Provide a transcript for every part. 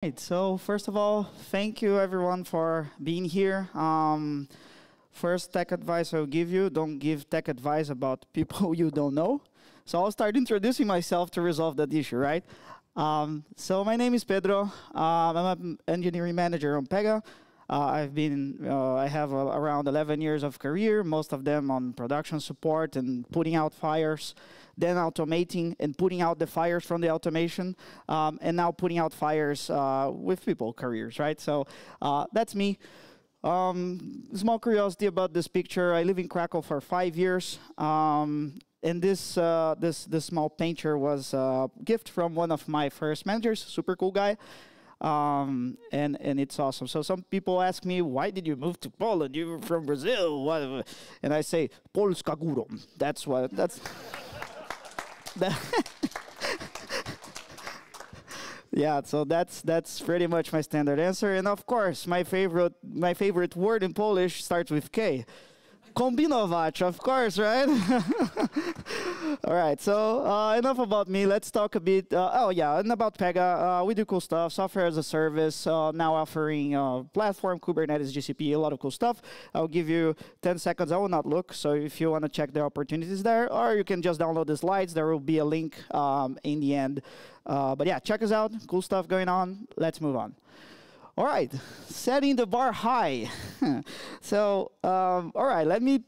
Right, so first of all, thank you everyone for being here. First tech advice I'll give you, don't give tech advice about people you don't know. So I'll start introducing myself to resolve that issue, right? So my name is Pedro. I'm an engineering manager on Pega. I have around 11 years of career, most of them on production support and putting out fires, then automating and putting out the fires from the automation, and now putting out fires with people careers, right? So that's me. Small curiosity about this picture. I live in Kraków for 5 years. And this small painter was a gift from one of my first managers, super cool guy. And it's awesome. So some people ask me, why did you move to Poland? You were from Brazil. What? And I say, Polska górą. That's what, that's... Yeah, so that's pretty much my standard answer. And of course, my favorite word in Polish starts with K. Kombinować, of course, right? All right, so enough about me. Let's talk a bit. And about Pega. We do cool stuff, software as a service, now offering platform, Kubernetes, GCP, a lot of cool stuff. I'll give you 10 seconds. I will not look, so if you want to check the opportunities there, or you can just download the slides. There will be a link in the end. But yeah, check us out. Cool stuff going on. Let's move on. All right, setting the bar high. So, all right, let me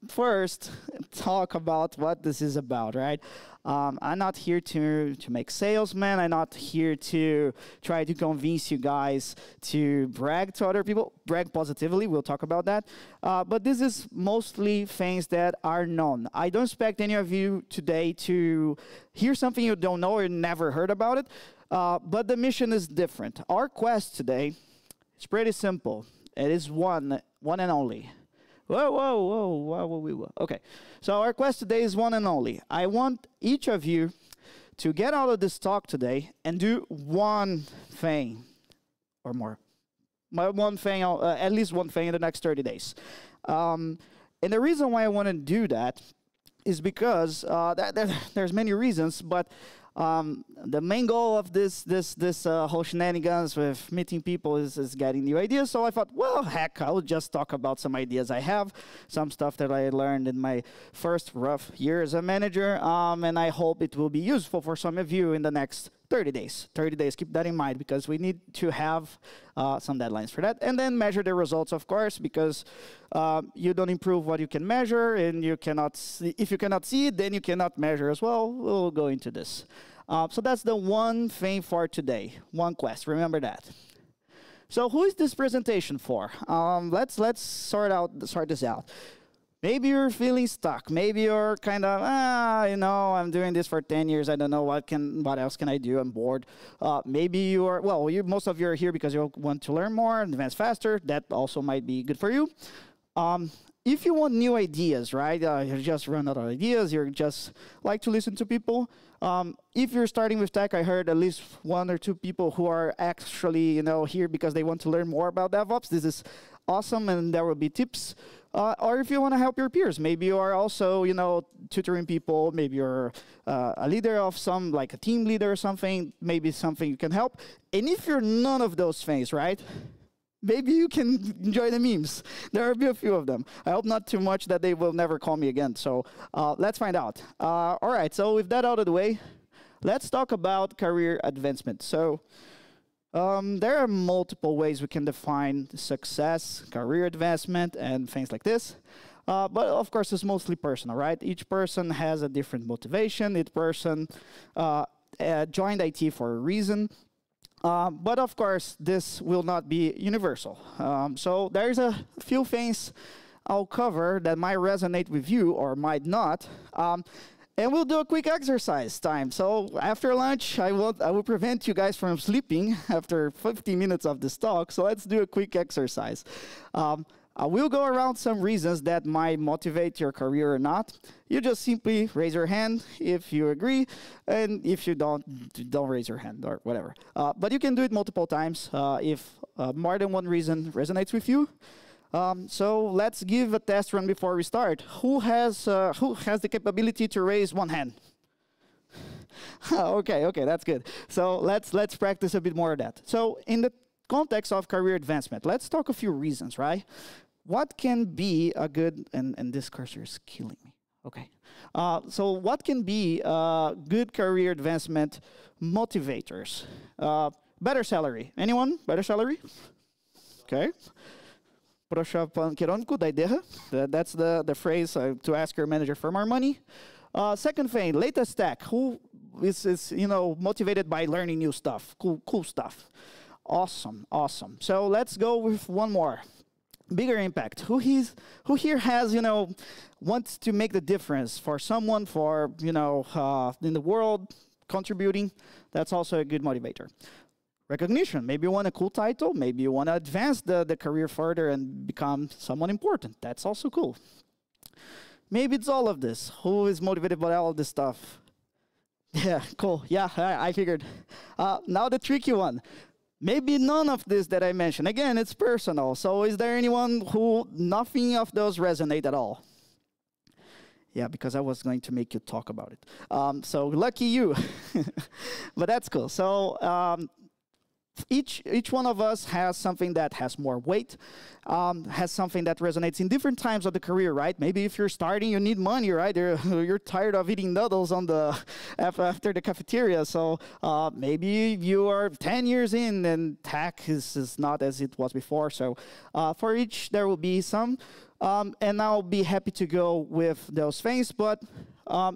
first talk about what this is about, right? I'm not here to make salesmen. I'm not here to try to convince you guys to brag to other people. Brag positively, we'll talk about that. But this is mostly things that are known. I don't expect any of you today to hear something you don't know or never heard about it. But the mission is different. Our quest today is pretty simple. It is one and only. Whoa. Okay, so our quest today is one and only. I want each of you to get out of this talk today and do one thing or more. One thing, at least one thing in the next 30 days. And the reason why I want to do that is because there's many reasons, but the main goal of this whole shenanigans with meeting people is getting new ideas. So I thought, well, heck, I'll just talk about some ideas I have, some stuff that I learned in my first rough year as a manager, and I hope it will be useful for some of you in the next 30 days. 30 days, keep that in mind, because we need to have some deadlines for that. And then measure the results, of course, because you don't improve what you can measure, and you cannot see, if you cannot see it, then you cannot measure as well. We'll go into this. So that's the one thing for today, one quest, remember that. So who is this presentation for? Let's sort this out. Maybe you're feeling stuck. Maybe you're kind of, I'm doing this for 10 years. I don't know what else can I do. I'm bored. Maybe you are, most of you are here because you want to learn more, advance faster. That also might be good for you. If you want new ideas, right? You just run out of ideas. You just like to listen to people. If you're starting with tech, I heard at least 1 or 2 people who are actually, here because they want to learn more about DevOps. This is awesome, and there will be tips. Or if you want to help your peers, maybe you are also, tutoring people. Maybe you're a leader of some, like a team leader or something. Maybe something you can help. And if you're none of those things, right? Maybe you can enjoy the memes. There will be a few of them. I hope not too much that they will never call me again. So let's find out. All right, so with that out of the way, let's talk about career advancement. So there are multiple ways we can define success, career advancement, and things like this. But of course, it's mostly personal, right? Each person has a different motivation. Each person joined IT for a reason. But of course, this will not be universal. So there's a few things I'll cover that might resonate with you or might not. And we'll do a quick exercise time. So after lunch, I will prevent you guys from sleeping after 15 minutes of this talk. So let's do a quick exercise. I will go around some reasons that might motivate your career or not. You just simply raise your hand if you agree, and if you don't raise your hand or whatever. But you can do it multiple times if more than one reason resonates with you. So let's give a test run before we start. Who has the capability to raise one hand? Okay, that's good. So let's practice a bit more of that. So in the context of career advancement, let's talk a few reasons, right? What can be a good, and this cursor is killing me. Okay. So what can be good career advancement motivators? Better salary. Anyone? Better salary? Okay. Proszę pan kierunku, daj dychę. That's the phrase to ask your manager for more money. Second thing, latest tech. Who is motivated by learning new stuff? Cool stuff. Awesome. So let's go with one more. Bigger impact. Who here has, wants to make the difference for someone, for, in the world, contributing? That's also a good motivator. Recognition. Maybe you want a cool title. Maybe you want to advance the career further and become someone important. That's also cool. Maybe it's all of this. Who is motivated by all of this stuff? Yeah, cool. Yeah, I figured. Now the tricky one. Maybe none of this that I mentioned. Again, it's personal. So is there anyone who nothing of those resonate at all? Yeah, because I was going to make you talk about it. So lucky you. But that's cool. So each one of us has something that has more weight, has something that resonates in different times of the career, right? Maybe if you're starting, you need money, right? You're tired of eating noodles after the cafeteria. So maybe you are 10 years in and tech is not as it was before. So for each, there will be some. And I'll be happy to go with those things, but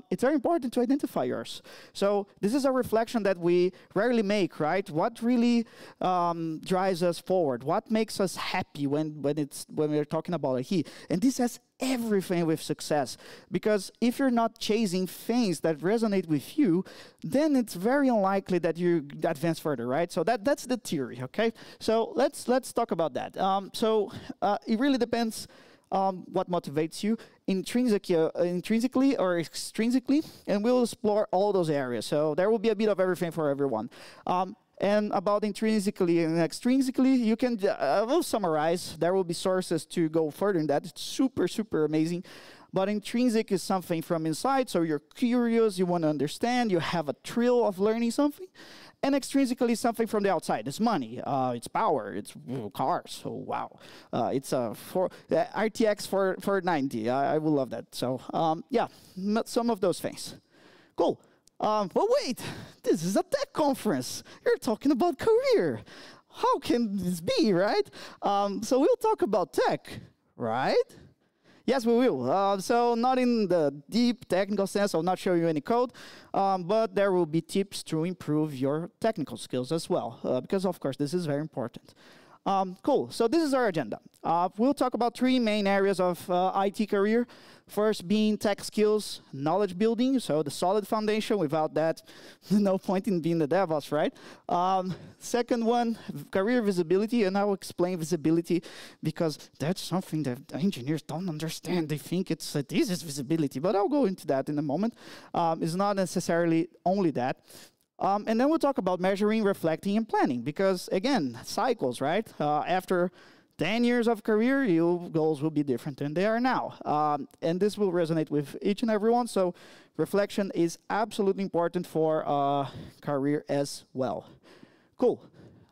it's very important to identify yours. So this is a reflection that we rarely make, right? What really drives us forward? What makes us happy when we're talking about a he? And this has everything with success, because if you're not chasing things that resonate with you, then it's very unlikely that you advance further, right? So that's the theory, okay? So let's talk about that. It really depends what motivates you intrinsically or extrinsically, and we'll explore all those areas. So there will be a bit of everything for everyone. And about intrinsically and extrinsically, you can, we'll summarize. There will be sources to go further in that. It's super, super amazing. But intrinsic is something from inside, so you're curious, you want to understand, you have a thrill of learning something. And extrinsically, something from the outside. It's money, it's power, it's cars. So wow, it's a RTX 490. I will love that. So yeah, some of those things. Cool. But wait, this is a tech conference. You're talking about career. How can this be, right? So we'll talk about tech, right? Yes, we will. So not in the deep technical sense, I'll not show you any code, but there will be tips to improve your technical skills as well, because of course this is very important. Cool, so this is our agenda. We'll talk about three main areas of IT career. First being tech skills, knowledge building, so the solid foundation. Without that, no point in being the DevOps, right? Second one, career visibility, and I'll explain visibility because that's something that engineers don't understand. They think this is visibility, but I'll go into that in a moment. It's not necessarily only that. And then we'll talk about measuring, reflecting, and planning because, again, cycles, right? After 10 years of career, your goals will be different than they are now. And this will resonate with each and every one. So reflection is absolutely important for career as well. Cool.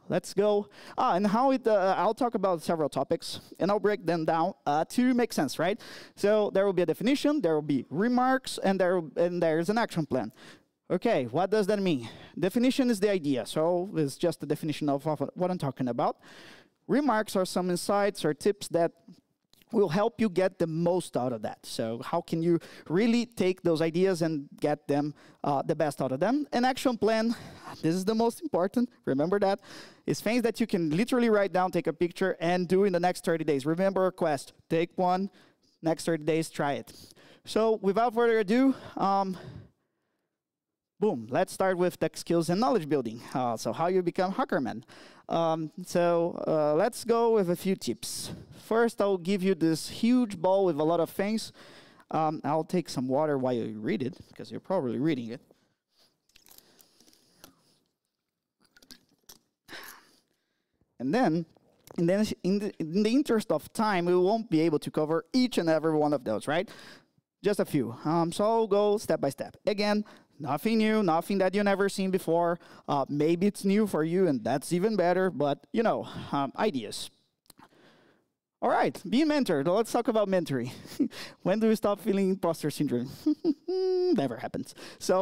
Let's go. And how it, I'll talk about several topics, and I'll break them down to make sense, right? So there will be a definition, there will be remarks, and there's an action plan. Okay, what does that mean? Definition is the idea, so it's just the definition of what I'm talking about. Remarks are some insights or tips that will help you get the most out of that. So how can you really take those ideas and get them the best out of them? An action plan, this is the most important, remember that, is things that you can literally write down, take a picture, and do in the next 30 days. Remember our quest, take one, next 30 days, try it. So without further ado, boom, let's start with tech skills and knowledge building. So how you become hackerman. Let's go with a few tips. First, I'll give you this huge ball with a lot of things. I'll take some water while you read it, because you're probably reading it. And then, in the interest of time, we won't be able to cover each and every one of those, right? Just a few. So I'll go step by step. Again, Nothing new, nothing that you've never seen before. Maybe it's new for you, and that's even better, but, you know, ideas. All right, being mentored. Let's talk about mentoring. When do we stop feeling imposter syndrome? Never happens. So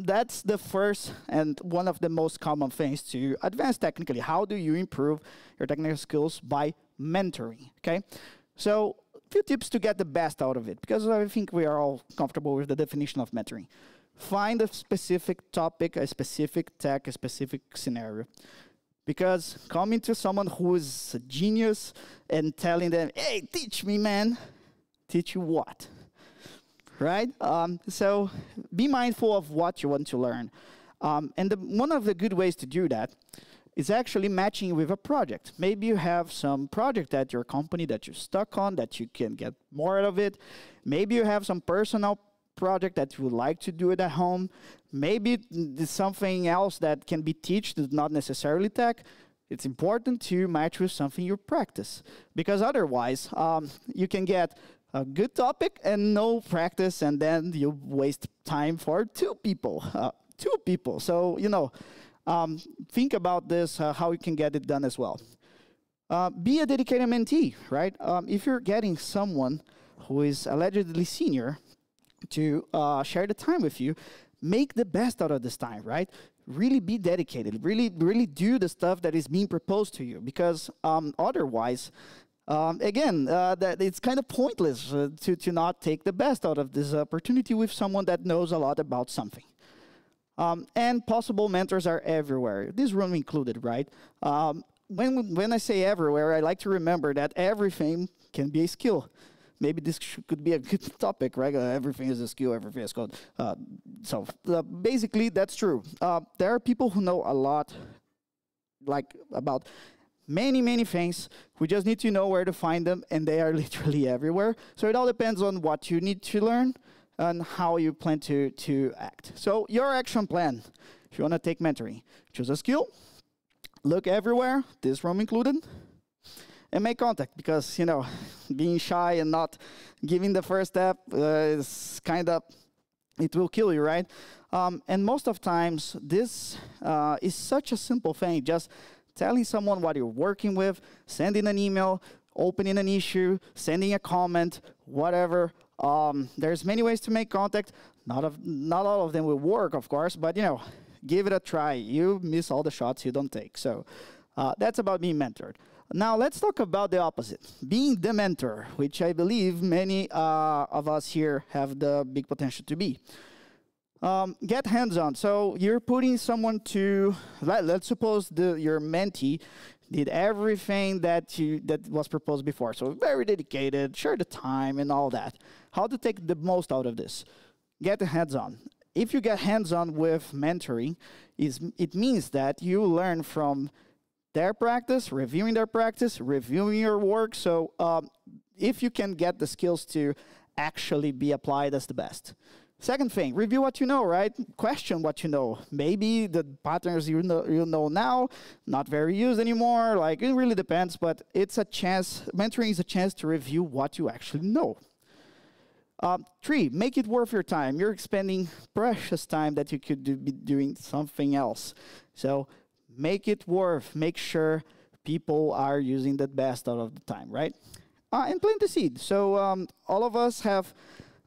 that's the first and one of the most common things to advance technically. How do you improve your technical skills by mentoring, okay? So a few tips to get the best out of it, because I think we are all comfortable with the definition of mentoring. Find a specific topic, a specific tech, a specific scenario. Because coming to someone who is a genius and telling them, hey, teach me, man. Teach you what? Right? So be mindful of what you want to learn. And one of the good ways to do that is actually matching with a project. Maybe you have some project at your company that you're stuck on, that you can get more out of it. Maybe you have some personal project that you would like to do it at home. Maybe it's something else that can be taught, not necessarily tech. It's important to match with something you practice, because otherwise you can get a good topic and no practice, and then you waste time for two people. So, you know, think about this, how you can get it done as well. Be a dedicated mentee, right? If you're getting someone who is allegedly senior to share the time with you, make the best out of this time, right? Really be dedicated. Really do the stuff that is being proposed to you, because otherwise, again, that it's kind of pointless to not take the best out of this opportunity with someone that knows a lot about something. And possible mentors are everywhere, this room included, right? When I say everywhere, I like to remember that everything can be a skill. Maybe this could be a good topic, right? Everything is a skill, everything is code. So basically, that's true. There are people who know a lot, like about many things. We just need to know where to find them, and they are literally everywhere. So it all depends on what you need to learn and how you plan to act. So your action plan, if you want to take mentoring, choose a skill, look everywhere, this room included, and make contact, because, you know, being shy and not giving the first step is kind of, it will kill you, right? And most of times, this is such a simple thing, just telling someone what you're working with, sending an email, opening an issue, sending a comment, whatever. There's many ways to make contact. Not all of them will work, of course, but, you know, give it a try. You miss all the shots you don't take. So that's about being mentored. Now, let's talk about the opposite, being the mentor, which I believe many of us here have the big potential to be. Get hands-on. So you're putting someone to, let's suppose your mentee did everything that was proposed before. So very dedicated, share the time and all that. How to take the most out of this? Get hands-on. If you get hands-on with mentoring, it means that you learn from their practice, reviewing their practice, reviewing your work. So if you can get the skills to actually be applied, that's the best. Second thing, review what you know, right? Question what you know. Maybe the patterns you know now, not very used anymore. Like, it really depends, but it's a chance. Mentoring is a chance to review what you actually know. 3, make it worth your time. You're expending precious time that you could be doing something else. So make it worth. Make sure people are using the best out of the time, right? And plant the seed. So all of us have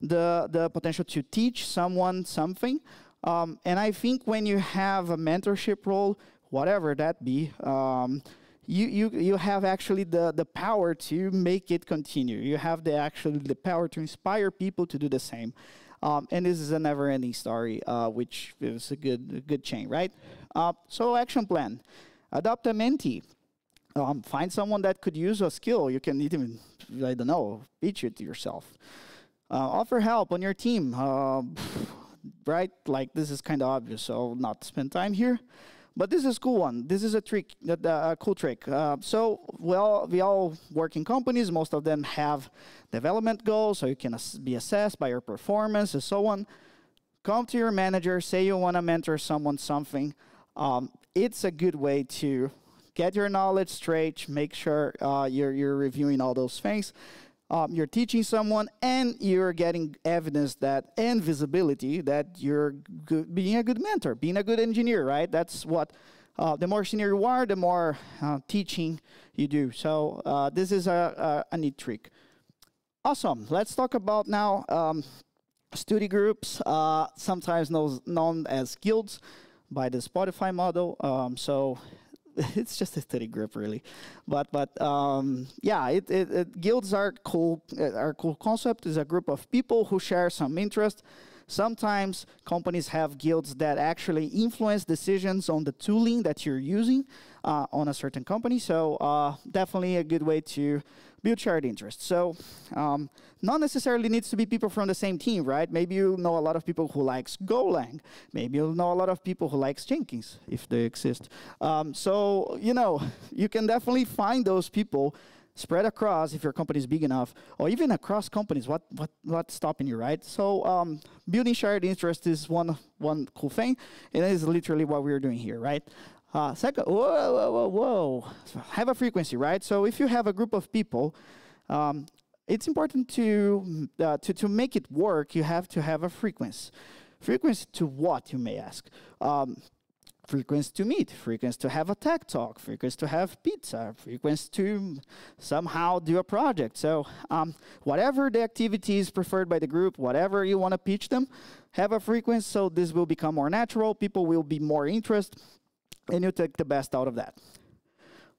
the potential to teach someone something. And I think when you have a mentorship role, whatever that be, you have actually the power to make it continue. You have the power to inspire people to do the same. And this is a never-ending story, which is a good chain, right? So action plan. Adopt a mentee. Find someone that could use a skill. You can even, I don't know, pitch it to yourself. Offer help on your team, right? Like, this is kind of obvious, so I'll not spend time here. But this is a cool one. This is a trick, a cool trick. So, well, we all work in companies. Most of them have development goals, so you can be assessed by your performance and so on. Come to your manager, say you want to mentor someone something. It's a good way to get your knowledge straight, make sure you're reviewing all those things. you're teaching someone, and you're getting evidence that and visibility that you're being a good mentor, being a good engineer, right? That's what the more senior you are, the more teaching you do. So this is a neat trick. Awesome. Let's talk about now study groups, sometimes known as guilds by the Spotify model. So it's just a study group, really. But yeah, guilds are cool. Are cool concept. Is a group of people who share some interest. Sometimes companies have guilds that actually influence decisions on the tooling that you're using on a certain company. So definitely a good way to build shared interest. So not necessarily needs to be people from the same team, right? Maybe you know a lot of people who likes Golang. Maybe you know a lot of people who likes Jenkins, if they exist. So, you know, you can definitely find those people spread across if your company is big enough, or even across companies. What's stopping you, right? So building shared interest is one cool thing, and it is literally what we're doing here, right? Second, whoa. Have a frequency, right? So if you have a group of people, it's important to make it work, you have to have a frequency. Frequency to what, you may ask? Frequency to meet, frequency to have a tech talk, frequency to have pizza, frequency to somehow do a project. So whatever the activity is preferred by the group, whatever you want to pitch them, have a frequency so this will become more natural, people will be more interested, and you take the best out of that.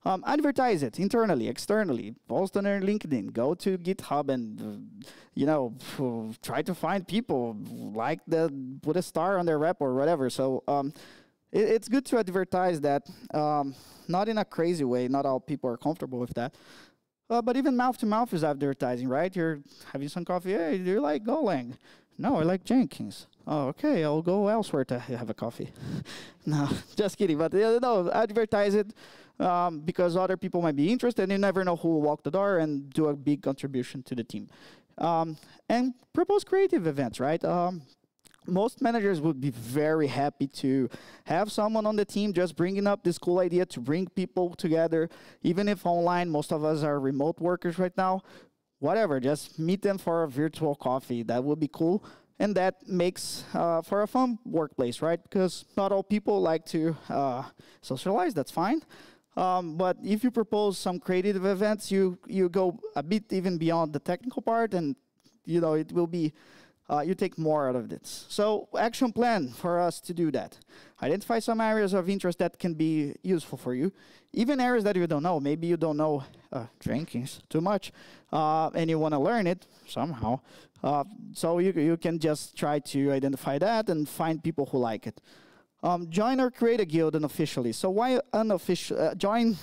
Advertise it internally, externally, post on your LinkedIn, go to GitHub and, you know, try to find people, put a star on their rep or whatever. So it's good to advertise that, not in a crazy way. Not all people are comfortable with that. But even mouth-to-mouth is advertising, right? You're having some coffee. Hey, do you like Golang? No, I like Jenkins. Oh, okay, I'll go elsewhere to have a coffee. No, just kidding. But no, advertise it because other people might be interested. And you never know who will walk the door and do a big contribution to the team. And propose creative events, right? Most managers would be very happy to have someone on the team just bringing up this cool idea to bring people together. Even if online, most of us are remote workers right now. Whatever, just meet them for a virtual coffee. That would be cool. And that makes for a fun workplace, right? Because not all people like to socialize, that's fine. But if you propose some creative events, you go a bit even beyond the technical part, and you know it will be you take more out of this. So action plan for us to do that. Identify some areas of interest that can be useful for you. Even areas that you don't know. Maybe you don't know Jenkins too much, and you want to learn it somehow. So you can just try to identify that and find people who like it. Join or create a guild unofficially. So why unofficial?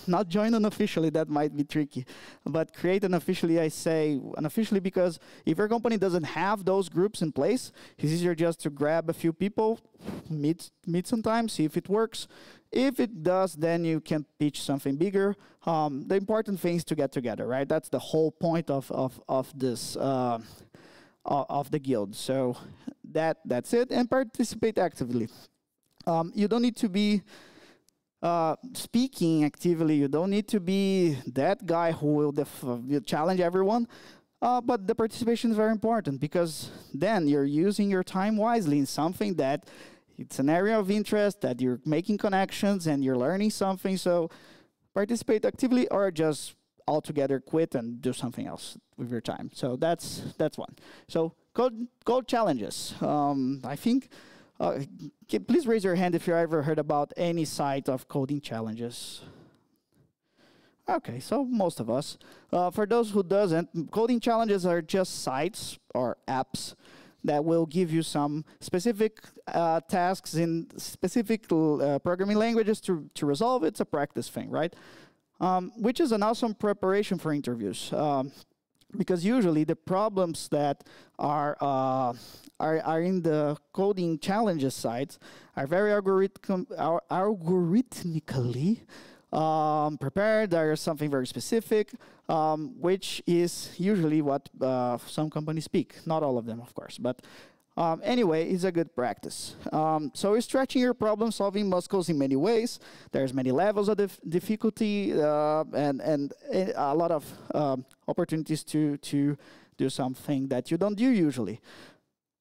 Not join unofficially, that might be tricky. But create unofficially, I say unofficially because if your company doesn't have those groups in place, it's easier just to grab a few people, meet sometime, see if it works. If it does, then you can pitch something bigger. The important thing is to get together, right? That's the whole point of this of the guild. So that's it, and participate actively. You don't need to be speaking actively. You don't need to be that guy who will challenge everyone. But the participation is very important because then you're using your time wisely in something that it's an area of interest, that you're making connections and you're learning something. So participate actively or just altogether quit and do something else with your time. So that's one. So code challenges. I think... please raise your hand if you ever heard about any site of coding challenges. Okay, so most of us. For those who doesn't, coding challenges are just sites or apps that will give you some specific tasks in specific programming languages to resolve. It's a practice thing, right? Which is an awesome preparation for interviews. Because usually the problems that are in the coding challenges sites are very algorithmically prepared. There is something very specific, which is usually what some companies speak. Not all of them, of course, but Anyway, it's a good practice. So you're stretching your problem-solving muscles in many ways. There's many levels of difficulty and a lot of opportunities to do something that you don't do usually.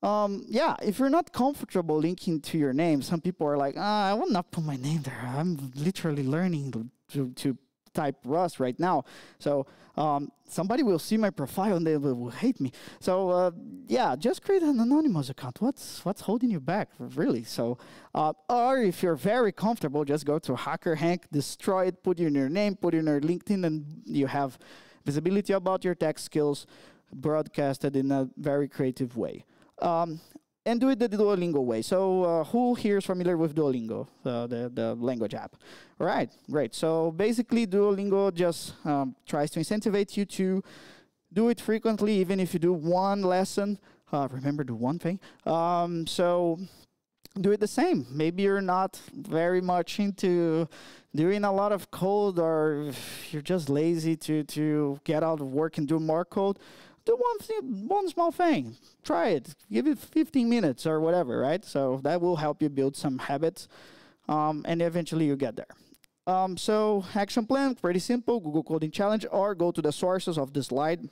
Yeah, if you're not comfortable linking to your name, some people are like, I will not put my name there. I'm literally learning to type Rust right now. So somebody will see my profile and they will hate me. So yeah, just create an anonymous account. What's holding you back, really? So, or if you're very comfortable, just go to HackerHank, destroy it, put in your name, put in your LinkedIn, and you have visibility about your tech skills broadcasted in a very creative way. And do it the Duolingo way. So who here is familiar with Duolingo, the language app? All right, great. So basically, Duolingo just tries to incentivize you to do it frequently, even if you do one lesson. Remember, do one thing. So do it the same. Maybe you're not very much into doing a lot of code, or you're just lazy to get out of work and do more code. Do one small thing. Try it. Give it 15 minutes or whatever, right? So that will help you build some habits, and eventually you get there. So action plan, pretty simple. Google Coding Challenge, or go to the sources of the slide.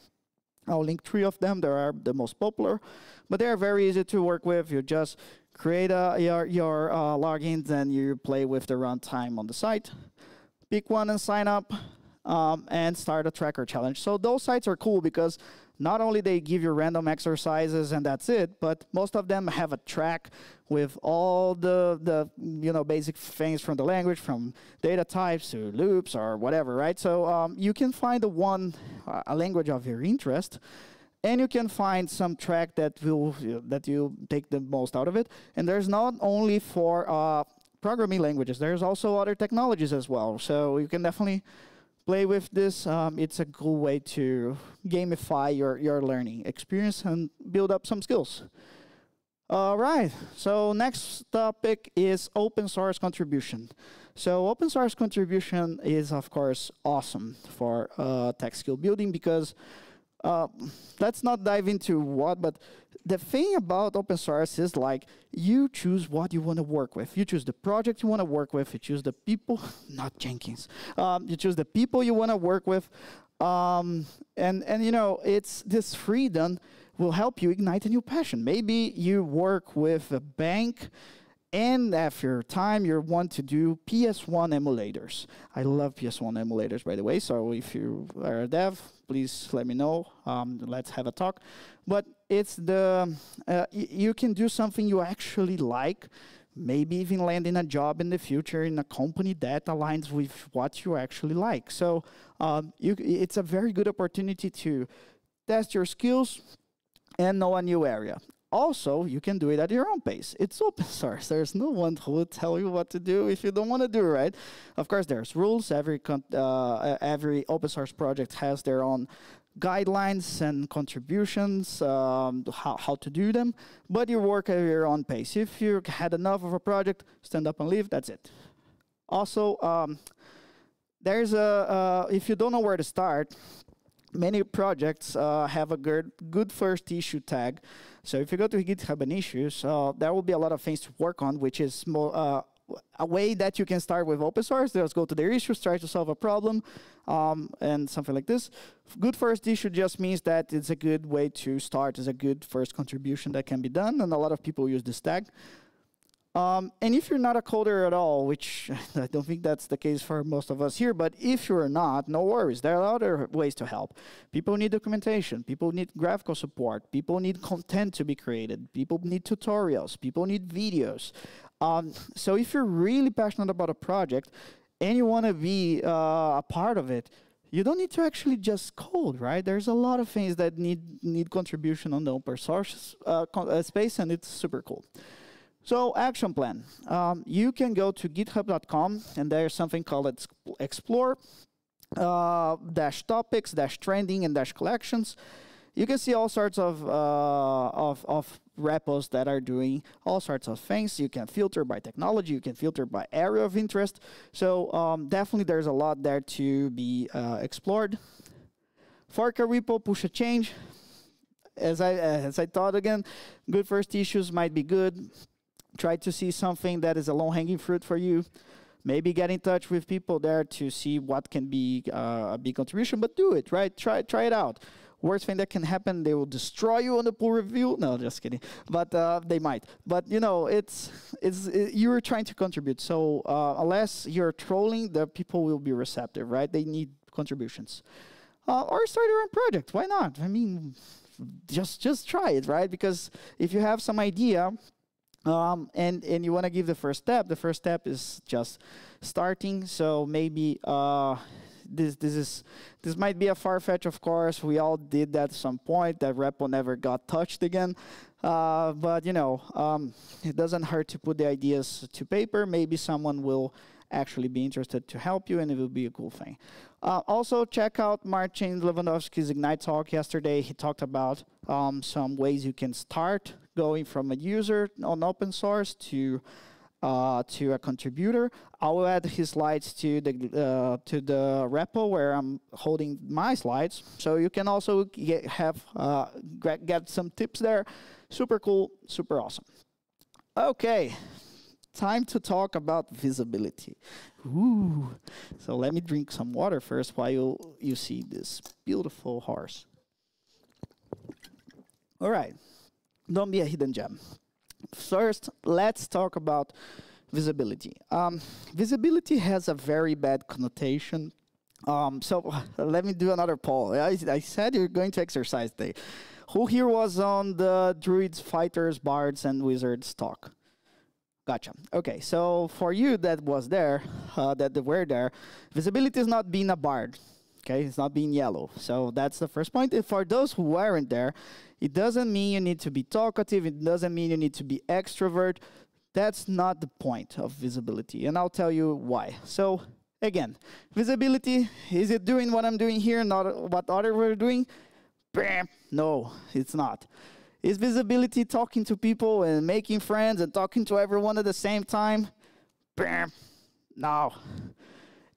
I'll link 3 of them. They are the most popular, but they are very easy to work with. You just create your logins, and you play with the runtime on the site. Pick one and sign up, and start a tracker challenge. So those sites are cool because not only they give you random exercises and that's it, but most of them have a track with all the basic things from the language, from data types to loops or whatever, right? So you can find a language of your interest, and you can find some track that you take the most out of it. And there's not only for programming languages, there's also other technologies as well. So you can definitely play with this. It's a cool way to gamify your learning experience and build up some skills. All right, so next topic is open source contribution. So open source contribution is, of course, awesome for tech skill building because let's not dive into what, but the thing about open source is like you choose what you want to work with. You choose the project you want to work with. You choose the people, not Jenkins. You choose the people you want to work with, and it's this freedom will help you ignite a new passion. Maybe you work with a bank, and after time, you want to do PS1 emulators. I love PS1 emulators, by the way. So if you are a dev, please let me know. Let's have a talk. But it's you can do something you actually like, maybe even land in a job in the future in a company that aligns with what you actually like. So it's a very good opportunity to test your skills and know a new area. Also, you can do it at your own pace. It's open source. There's no one who will tell you what to do if you don't want to do it, right? Of course, there's rules. Every open source project has their own guidelines and contributions, how to do them. But you work at your own pace. If you had enough of a project, stand up and leave. That's it. Also, there's if you don't know where to start, many projects have a good first issue tag. So if you go to GitHub and issues, there will be a lot of things to work on, which is more a way that you can start with open source. Just go to their issues, try to solve a problem, and something like this. Good first issue just means that it's a good way to start. It's a good first contribution that can be done, and a lot of people use this tag. And if you're not a coder at all, which I don't think that's the case for most of us here, but if you're not, no worries. There are other ways to help. People need documentation. People need graphical support. People need content to be created. People need tutorials. People need videos. So if you're really passionate about a project and you want to be a part of it, you don't need to actually just code, right? There's a lot of things that need contribution on the open source space, and it's super cool. So action plan. You can go to github.com, and there's something called explore, -topics, -trending, and -collections. You can see all sorts of repos that are doing all sorts of things. You can filter by technology. You can filter by area of interest. So definitely there's a lot there to be explored. Fork a repo, push a change. as I thought again, good first issues might be good. Try to see something that is a low-hanging fruit for you. Maybe get in touch with people there to see what can be a big contribution, but do it, right? Try it out. Worst thing that can happen, they will destroy you on the pull review. No, just kidding. But they might. But you know, you're trying to contribute. So unless you're trolling, the people will be receptive, right? They need contributions. Or start your own project. Why not? I mean, just try it, right? Because if you have some idea, and you want to give the first step is just starting. So maybe this might be a far-fetched, of course. We all did that at some point. That repo never got touched again. But you know, it doesn't hurt to put the ideas to paper. Maybe someone will actually be interested to help you, and it will be a cool thing. Also, check out Marcin Lewandowski's Ignite talk yesterday. He talked about some ways you can start going from a user on open source to a contributor. I will add his slides to the repo where I'm holding my slides, so you can also get some tips there. Super cool, super awesome. Okay. Time to talk about visibility. Ooh. So let me drink some water first while you see this beautiful horse. All right. Don't be a hidden gem. First, let's talk about visibility. Visibility has a very bad connotation. So let me do another poll. I said you're going to exercise today. Who here was on the Druids, Fighters, Bards, and Wizards talk? Gotcha. Okay, so for you that was there, that were there, visibility is not being a bard. Okay, it's not being yellow. So that's the first point. And for those who weren't there, it doesn't mean you need to be talkative. It doesn't mean you need to be extrovert. That's not the point of visibility, and I'll tell you why. So again, visibility, is it doing what I'm doing here, not what others were doing? No, it's not. Is visibility talking to people and making friends and talking to everyone at the same time? No.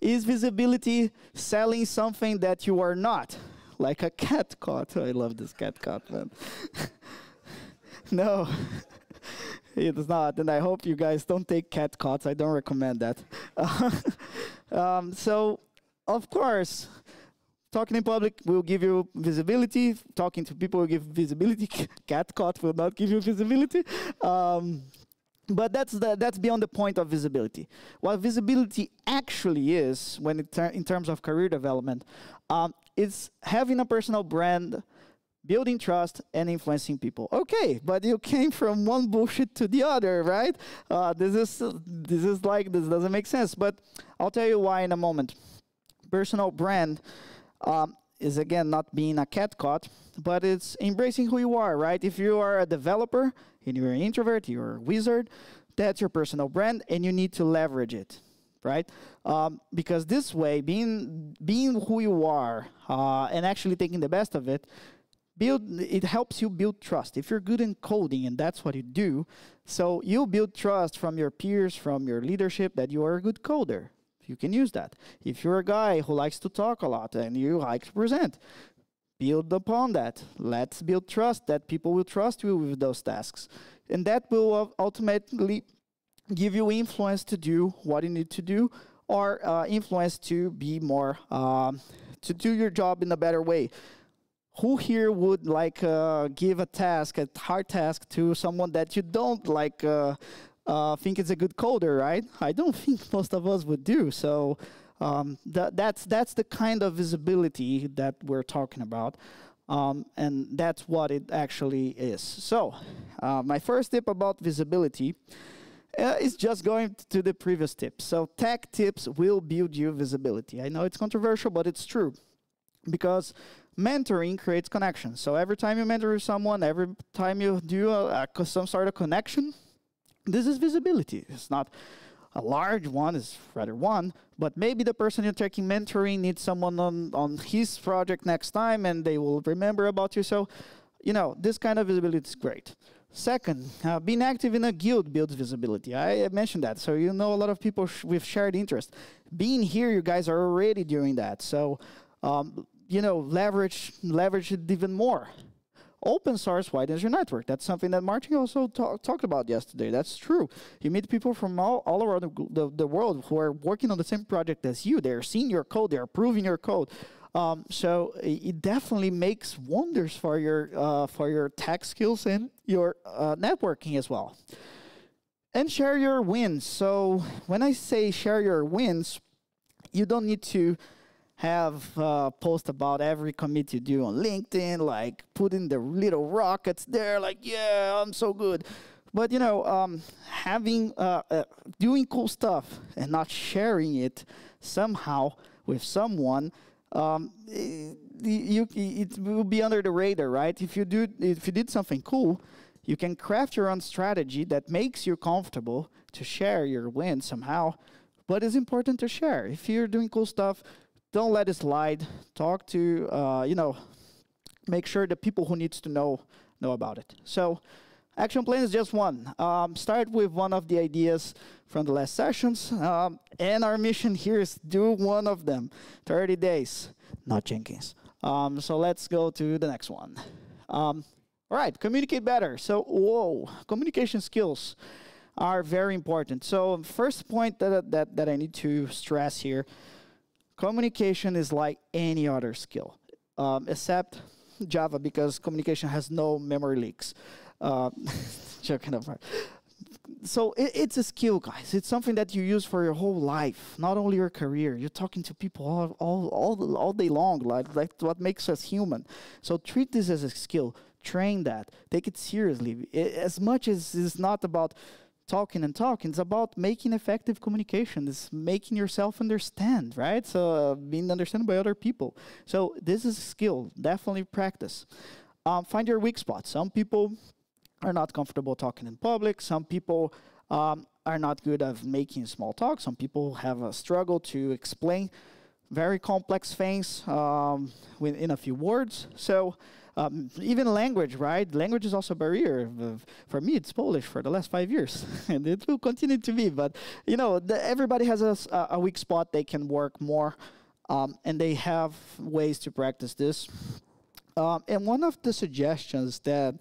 Is visibility selling something that you are not? Like a cat caught. I love this cat caught, man. No, it's not. And I hope you guys don't take cat cots. I don't recommend that. So, of course, talking in public will give you visibility. Talking to people will give visibility. Cat caught will not give you visibility. But that's beyond the point of visibility. What visibility actually is, when in terms of career development, is having a personal brand, building trust, and influencing people. Okay, but you came from one bullshit to the other, right? This doesn't make sense. But I'll tell you why in a moment. Personal brand is, again, not being a cat caught, but it's embracing who you are, right? If you are a developer and you're an introvert, you're a wizard, that's your personal brand, and you need to leverage it, right? Because this way, being who you are and actually taking the best of it, it helps you build trust. If you're good in coding, and that's what you do, so you build trust from your peers, from your leadership, that you are a good coder. You can use that. If you're a guy who likes to talk a lot and you like to present, build upon that. Let's build trust, that people will trust you with those tasks. And that will ultimately give you influence to do what you need to do, or influence to be more, to do your job in a better way. Who here would give a hard task to someone that you don't think is a good coder, right? I don't think most of us would do. So that's the kind of visibility that we're talking about. And that's what it actually is. So my first tip about visibility is just going to the previous tip. So tech tips will build you visibility. I know it's controversial, but it's true. Because mentoring creates connections. So every time you mentor someone, every time you do some sort of connection, this is visibility. It's not a large one, it's rather one, but maybe the person you're taking mentoring needs someone on his project next time, and they will remember about you. So, this kind of visibility is great. Second, being active in a guild builds visibility. I mentioned that. So a lot of people with shared interest. Being here, you guys are already doing that. So, leverage it even more. Open source widens your network. That's something that Martin also talked about yesterday. That's true. You meet people from all around the world who are working on the same project as you. They're seeing your code. They're approving your code. So it definitely makes wonders for your tech skills and your networking as well. And share your wins. So when I say share your wins, you don't need to have post about every commit you do on LinkedIn, like putting the little rockets there, like, yeah, I'm so good. But, you know, doing cool stuff and not sharing it somehow with someone, it will be under the radar, right? If you did something cool, you can craft your own strategy that makes you comfortable to share your win somehow. But it's important to share. If you're doing cool stuff, don't let it slide. Talk to, make sure the people who needs to know about it. So action plan is just one. Start with one of the ideas from the last sessions. And our mission here is do one of them. 30 days, not Jenkins. So let's go to the next one. All right, communicate better. So, communication skills are very important. So first point that I need to stress here, communication is like any other skill, except Java, because communication has no memory leaks. Joking apart. So it's a skill, guys. It's something that you use for your whole life, not only your career. You're talking to people all day long, like what makes us human. So treat this as a skill. Train that. Take it seriously. As much as it's not about talking, it's about making effective communication. It's making yourself understand, right? So being understood by other people. So this is a skill. Definitely practice. Find your weak spots. Some people are not comfortable talking in public. Some people are not good at making small talk. Some people have a struggle to explain very complex things in a few words. So even language, right? Language is also a barrier. For me, it's Polish for the last 5 years, and it will continue to be. But, you know, everybody has a weak spot. They can work more, and they have ways to practice this. And one of the suggestions that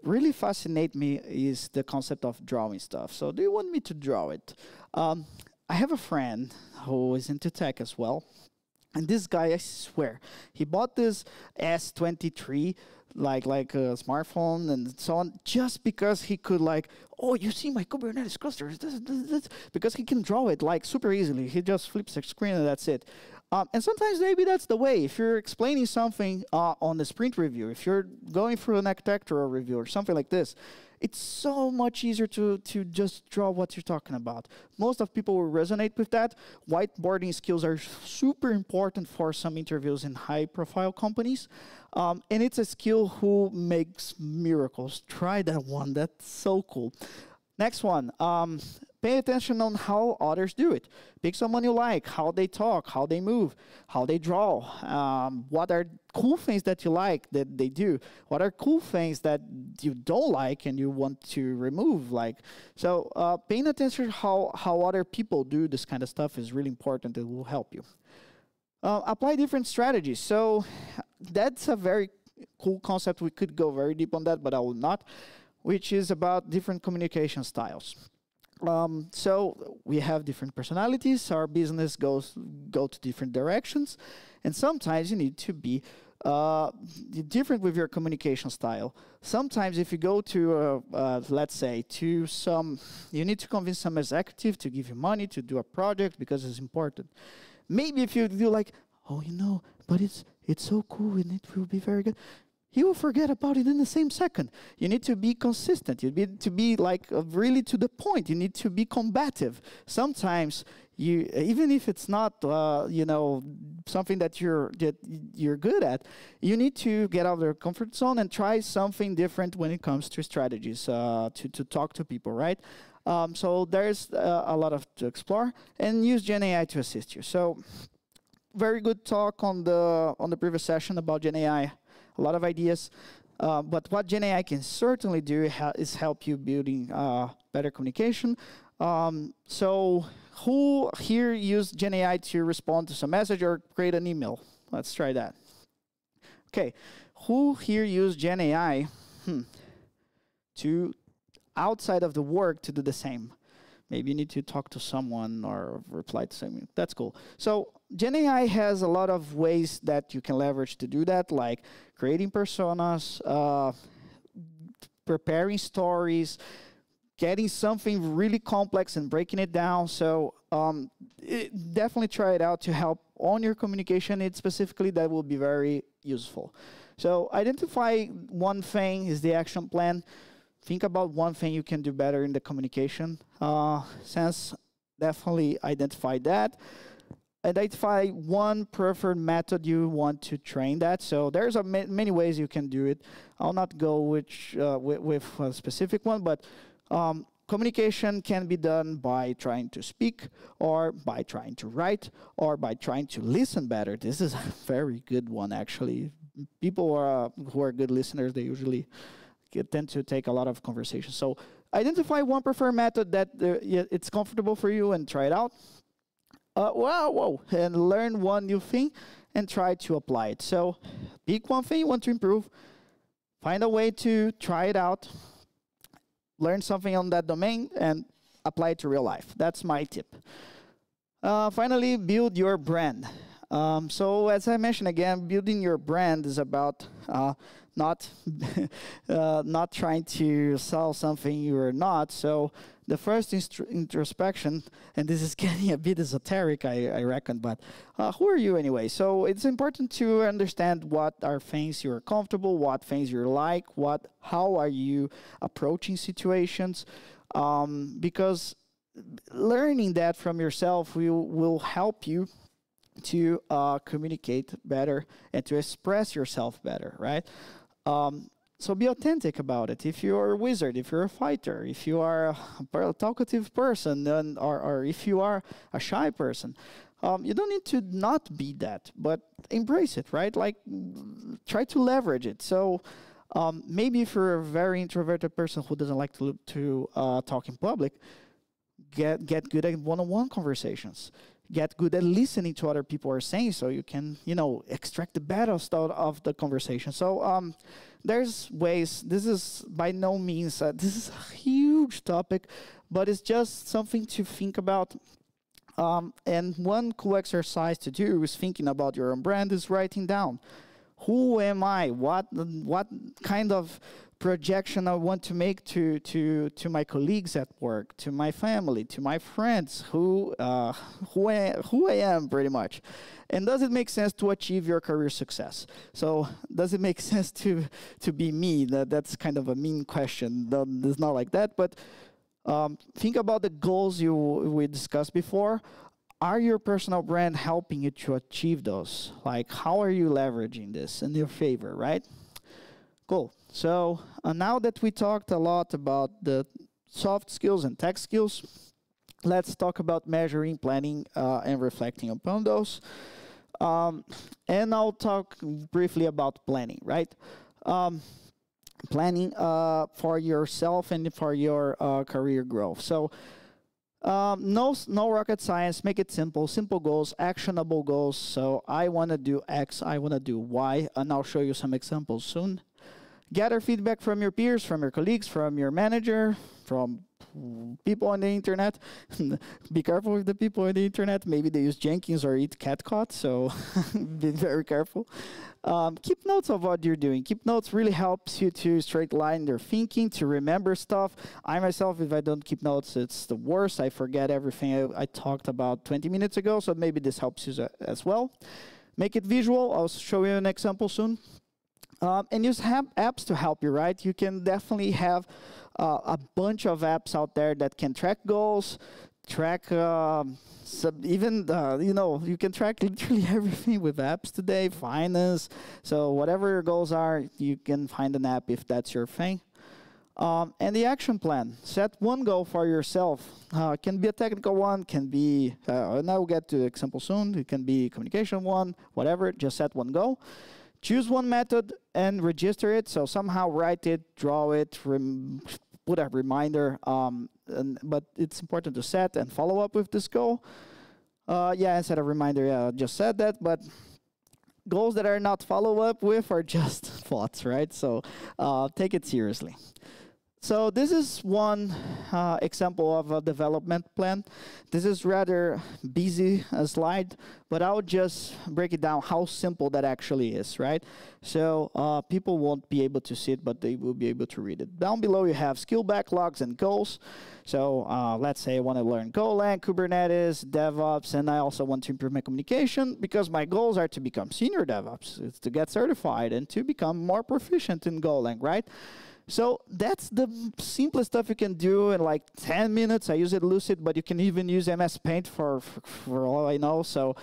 really fascinate me is the concept of drawing stuff. So do you want me to draw it? I have a friend who is into tech as well. And this guy, I swear, he bought this S23, like a smartphone and so on, just because he could you see my Kubernetes clusters, this, because he can draw it super easily. He just flips the screen and that's it. And sometimes maybe that's the way. If you're explaining something on the sprint review, if you're going through an architectural review or something like this, it's so much easier to just draw what you're talking about. Most of people will resonate with that. Whiteboarding skills are super important for some interviews in high-profile companies. And it's a skill who makes miracles. Try that one. That's so cool. Next one. Pay attention on how others do it. Pick someone you like, how they talk, how they move, how they draw. What are cool things that you like that they do? What are cool things that you don't like and you want to remove? So paying attention how other people do this kind of stuff is really important. It will help you. Apply different strategies. So that's a very cool concept. We could go very deep on that, but I will not, which is about different communication styles. So we have different personalities. Our business go to different directions, and sometimes you need to be different with your communication style. Sometimes if you go to, let's say, you need to convince some executive to give you money to do a project because it's important. Maybe if you do but it's so cool and it will be very good, he will forget about it in the same second. You need to be consistent. You need to be really to the point. You need to be combative. Sometimes even if it's not something that you're good at, you need to get out of your comfort zone and try something different when it comes to strategies to talk to people, right? So there's a lot to explore, and use GenAI to assist you. So very good talk on the previous session about GenAI. A lot of ideas, but what GenAI can certainly do is help you building better communication. So who here used GenAI to respond to some message or create an email? Let's try that. Okay, who here use Gen AI to outside of the work to do the same? Maybe you need to talk to someone or reply to something. That's cool. So Gen AI has a lot of ways that you can leverage to do that, like creating personas, preparing stories, getting something really complex and breaking it down. So definitely try it out to help on your communication needs specifically. That will be very useful. So identify one thing is the action plan. Think about one thing you can do better in the communication. Sense, definitely identify that. Identify one preferred method you want to train that. So there's many ways you can do it. I'll not go with a specific one, but communication can be done by trying to speak, or by trying to write, or by trying to listen better. This is a very good one, actually. People who are good listeners, they usually tend to take a lot of conversations. So identify one preferred method that it's comfortable for you and try it out. And learn one new thing and try to apply it. So pick one thing you want to improve, find a way to try it out, learn something on that domain, and apply it to real life. That's my tip. Finally, build your brand. So as I mentioned again, building your brand is about not trying to sell something you're not. So the first introspection, and this is getting a bit esoteric, I reckon, but who are you anyway? So it's important to understand what are things you're comfortable, what things you like, how are you approaching situations, because learning that from yourself will help you to communicate better and to express yourself better, right? So be authentic about it. If you're a wizard, if you're a fighter, if you are a talkative person, or if you are a shy person, you don't need to not be that, but embrace it, right? Like, try to leverage it. So maybe if you're a very introverted person who doesn't like to talk in public, get good at one-on-one conversations. Get good at listening to other people are saying, so you can, extract the best out of the conversation. So there's ways. This is by no means, this is a huge topic, but it's just something to think about. And one cool exercise to do is thinking about your own brand is writing down. Who am I? What kind of projection I want to make to my colleagues at work, to my family, to my friends, who I am, pretty much. And does it make sense to achieve your career success? So does it make sense to be me? That's kind of a mean question. It's not like that, but think about the goals we discussed before. Are your personal brand helping you to achieve those? Like, how are you leveraging this in your favor, right? Cool. So now that we talked a lot about the soft skills and tech skills, let's talk about measuring, planning, and reflecting upon those. And I'll talk briefly about planning, right? Planning for yourself and for your career growth. So no rocket science. Make it simple. Simple goals, actionable goals. So I want to do X, I want to do Y, and I'll show you some examples soon. Gather feedback from your peers, from your colleagues, from your manager, from people on the internet. Be careful with the people on the internet. Maybe they use Jenkins or eat catgut, so be very careful. Keep notes of what you're doing. Keep notes really helps you to straight line your thinking, to remember stuff. I myself, if I don't keep notes, it's the worst. I forget everything I talked about 20 minutes ago, so maybe this helps you as well. Make it visual. I'll show you an example soon. And use apps to help you, right? You can definitely have a bunch of apps out there that can track goals, track you can track literally everything with apps today, finance. So whatever your goals are, you can find an app if that's your thing. And the action plan. Set one goal for yourself. It can be a technical one, can be, and I'll get to the example soon. It can be communication one, whatever, just set one goal. Choose one method and register it. So somehow write it, draw it, put a reminder. But it's important to set and follow up with this goal. I set a reminder. Yeah, I just said that. But goals that are not follow up with are just spots, right? So take it seriously. So this is one example of a development plan. This is rather busy slide, but I'll just break it down how simple that actually is, right? So people won't be able to see it, but they will be able to read it. Down below you have skill backlogs and goals. So let's say I want to learn Golang, Kubernetes, DevOps, and I also want to improve my communication because my goals are to become senior DevOps. It's to get certified and to become more proficient in Golang, right? So that's the simplest stuff you can do in like 10 minutes. I use it Lucid, but you can even use MS Paint for all I know. So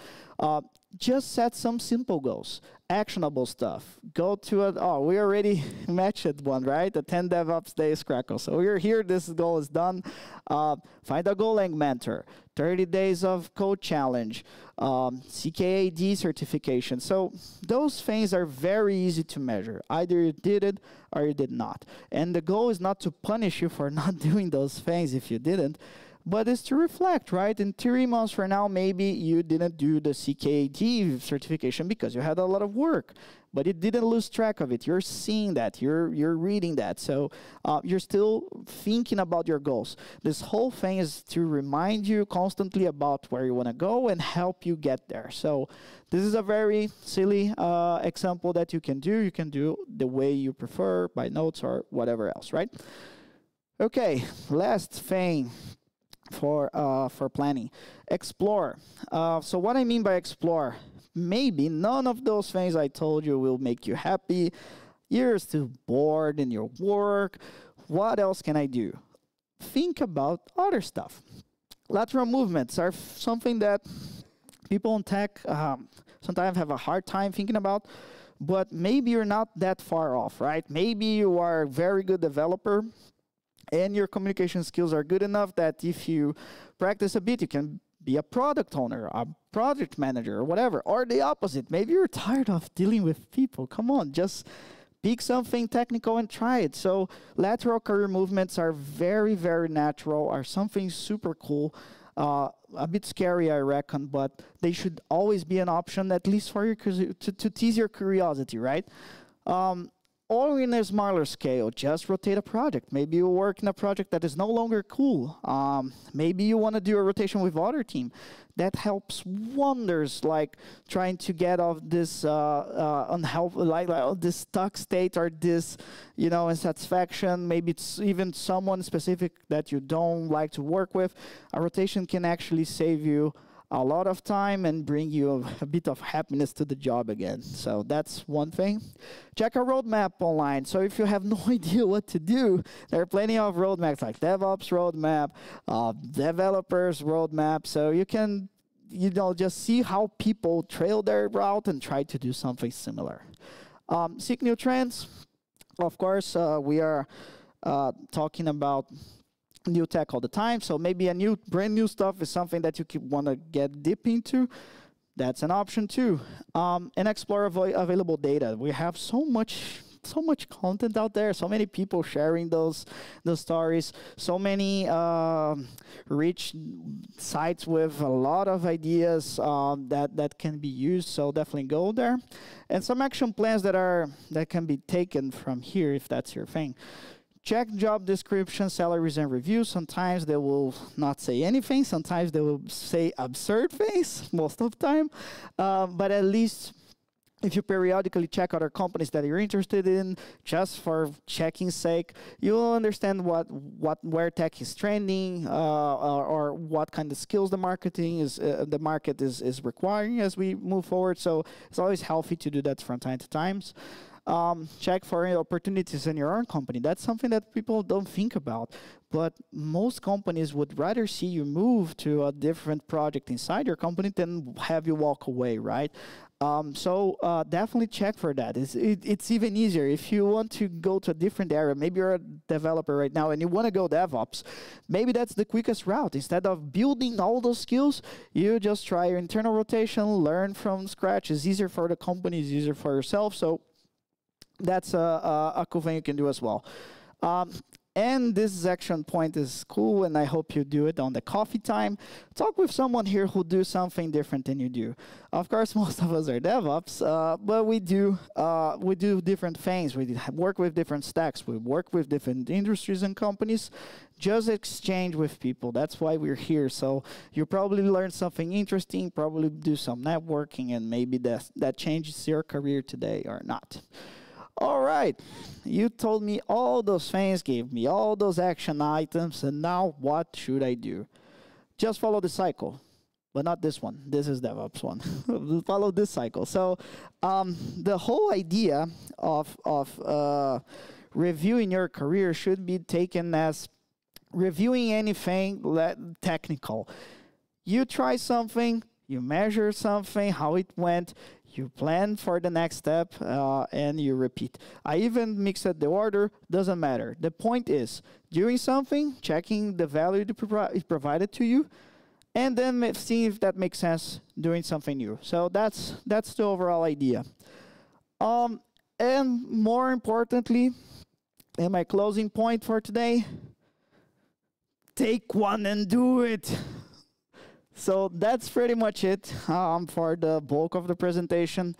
just set some simple goals, actionable stuff. Go to it. Oh, we already matched one, right? The 10 DevOps Days Kraków. So we're here. This goal is done. Find a Golang mentor. 30 days of code challenge. CKAD certification. So those things are very easy to measure. Either you did it or you did not. And the goal is not to punish you for not doing those things if you didn't, but it's to reflect, right? In 3 months from now, maybe you didn't do the CKAD certification because you had a lot of work, but you didn't lose track of it. You're seeing that, you're reading that. So you're still thinking about your goals. This whole thing is to remind you constantly about where you want to go and help you get there. So this is a very silly example that you can do. You can do the way you prefer, by notes or whatever else, right? Okay, last thing for planning. Explore. So what I mean by explore, maybe none of those things I told you will make you happy. You're still bored in your work. What else can I do? Think about other stuff. Lateral movements are something that people in tech sometimes have a hard time thinking about, but maybe you're not that far off, right? Maybe you are a very good developer, and your communication skills are good enough that if you practice a bit, you can be a product owner, a project manager, or whatever. Or the opposite. Maybe you're tired of dealing with people. Come on, just pick something technical and try it. So lateral career movements are very, very natural, are something super cool. A bit scary, I reckon, but they should always be an option, at least for you, to tease your curiosity, right? Or in a smaller scale, just rotate a project. Maybe you work in a project that is no longer cool. Maybe you want to do a rotation with other team. That helps wonders, like trying to get off this unhealthy, like this stuck state or this, insatisfaction. Maybe it's even someone specific that you don't like to work with. A rotation can actually save you a lot of time and bring you a bit of happiness to the job again. So that's one thing. Check a roadmap online. So if you have no idea what to do, there are plenty of roadmaps like DevOps roadmap, developers roadmap. So you can, just see how people trail their route and try to do something similar. Seek new trends. Of course, we are talking about new tech all the time, so maybe brand new stuff is something that you want to get deep into. That's an option too. And explore available data. We have so much content out there, so many people sharing those stories, so many rich sites with a lot of ideas that can be used. So definitely go there, and some action plans that can be taken from here if that's your thing. Check job description, salaries, and reviews. Sometimes they will not say anything. Sometimes they will say absurd things, most of the time. But at least if you periodically check other companies that you're interested in, just for checking's sake, you'll understand where tech is trending, or what kind of skills the market is requiring as we move forward. So it's always healthy to do that from time to time. Check for opportunities in your own company. That's something that people don't think about, but most companies would rather see you move to a different project inside your company than have you walk away, right? So definitely check for that. It's even easier if you want to go to a different area. Maybe you're a developer right now and you want to go DevOps. Maybe that's the quickest route. Instead of building all those skills, you just try your internal rotation, learn from scratch. It's easier for the company, it's easier for yourself. So that's a cool thing you can do as well. And this action point is cool, and I hope you do it on the coffee time. Talk with someone here who do something different than you do. Of course, most of us are DevOps, but we do different things. We work with different stacks. We work with different industries and companies. Just exchange with people. That's why we're here. So you probably learn something interesting, probably do some networking, and maybe that changes your career today or not. All right, you told me all those things, gave me all those action items, and now what should I do? Just follow the cycle, but not this one. This is DevOps one. Follow this cycle. So the whole idea of reviewing your career should be taken as reviewing anything technical. You try something, you measure something, how it went, you plan for the next step, and you repeat. I even mixed the order, doesn't matter. The point is, doing something, checking the value it provided to you, and then seeing if that makes sense, doing something new. So that's the overall idea. And more importantly, and my closing point for today, take one and do it. So that's pretty much it for the bulk of the presentation.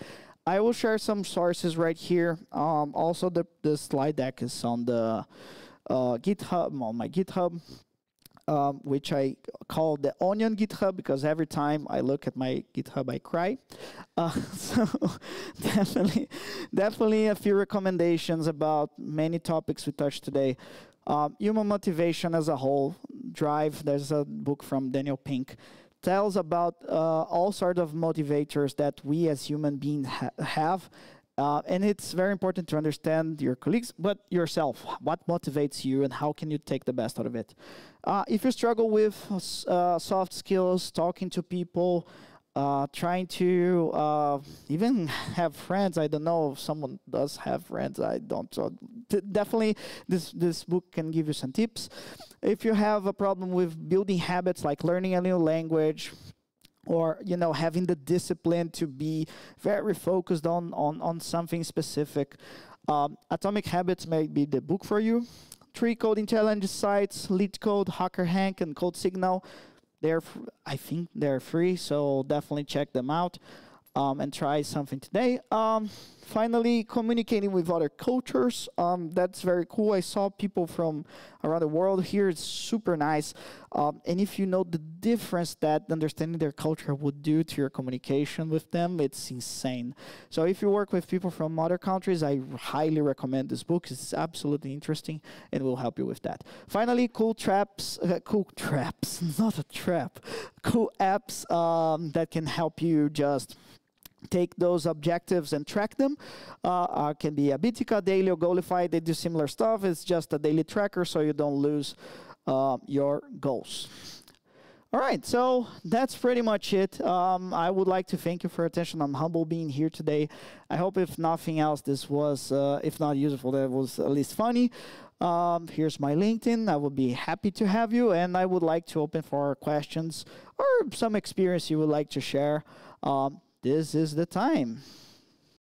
I will share some sources right here. Also, the slide deck is on the GitHub, on my GitHub, which I call the Onion GitHub, because every time I look at my GitHub, I cry. So definitely a few recommendations about many topics we touched today. Human motivation as a whole, drive. There's a book from Daniel Pink. Tells about all sorts of motivators that we as human beings have. And it's very important to understand your colleagues, but yourself. What motivates you and how can you take the best out of it? If you struggle with soft skills, talking to people, trying to even have friends. I don't know if someone does have friends. I don't. So definitely this book can give you some tips. If you have a problem with building habits like learning a new language, or having the discipline to be very focused on something specific, Atomic Habits may be the book for you. 3 coding challenge sites, LeetCode, HackerHank, and CodeSignal. I think they're free, so definitely check them out and try something today. Finally, communicating with other cultures. That's very cool. I saw people from around the world here. It's super nice. And if you know the difference that understanding their culture would do to your communication with them, it's insane. So if you work with people from other countries, I highly recommend this book. It's absolutely interesting and will help you with that. Finally, cool apps, not a trap. Cool apps that can help you just take those objectives and track them. Can be Abitica, Daily, or Goalify. They do similar stuff. It's just a daily tracker so you don't lose your goals. All right, so that's pretty much it. I would like to thank you for your attention. I'm humble being here today. I hope if nothing else, this was, if not useful, that was at least funny. Here's my LinkedIn. I would be happy to have you, and I would like to open for questions or some experience you would like to share. This is the time.